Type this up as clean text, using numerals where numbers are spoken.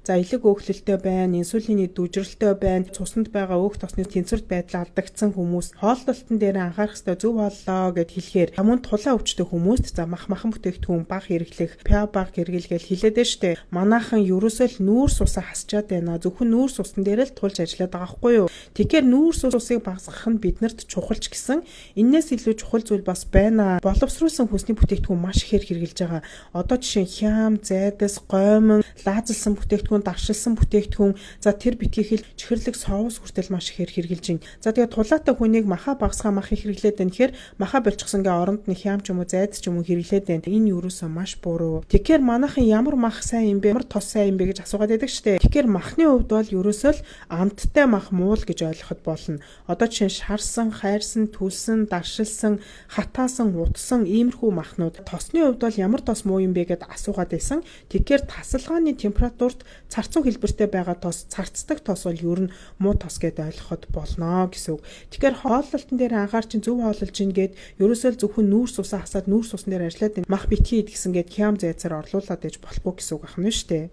За элэг өөхлөлтөй байна, инсулины дүжрэлтэй байна, цуснд байгаа өөх тосны тэнцвэрт байдал алдагдсан хүмүүс хооллолтон дээр анхаарах ёстой зөв боллоо гэд хэлэхээр хамуун тулаан өвчтөй хүмүүст за махан бүтээгдэхүүн баг хэрэглэх, баг хэрэглгээл хэлээд байна штэ. Манайхан ерөөсөө л нүүрс усаа хасчаад байна. Зөвхөн нүүрс усан дээр л тулж ажиллаад байгаа хгүй юу. Тэгэхээр нүүрс усыг багасгах нь биднэрт чухалч гэсэн энээс илүү чухал зүйл бас байна. Боловсруулсан хүнсний бүтээгдэхүүн маш ихээр хэрэгжилж байгаа. Одоо жишээ нь хям, зайдас, гоймон, лаазалсан бүтээгдэхүүн, даршилсан бүтээгдэхүүн, за тэр битгий хэл чихэрлэг соус хүртэл маш ихээр хэрэгжилж байна. За тэгээ тулаатай хүнийг маха багасгаа мах их хэрэглээд байна. Тэгэхээр маха болчихсонгээ оронд нь хям ч юм уу, зайдас ч юм уу хэрэглээд байна. Энэ юуруусаа маш буруу. Тэгэхээр манайхан ямар мах сайн юм бэ? Ямар тос сайн юм бэ гэж асуугаад байдаг штэ. Тэгэхээр махны хувьд бол ерөөсөө л амттай мах муул гэж ойлгоход болно. Одоо жишээ нь шарсан, хайрсан, түлсэн, даршилсан, хатаасан, утсан иймэрхүү махнууд. Тосны хувьд бол ямар тос муу юм бэ гэд асуугаад байсан. Тэгэхээр тасалгааны температурт царцуу хэлбэртэй байгаа тос, царцдаг тос бол ер нь муу тос гэд ойлгоход болно гэсэн үг. Тэгэхээр хооллолтон дээр анхаар чинь зөв хооллолж ийн гэд ерөөсөө л зөвхөн нүүрс усаа хасаад нүүрс усан дээр ажиллаад мах битгий идгсэн гэд хям зайцаар орлуулад ээж болохгүй гэсэн үг ахна шүү дээ.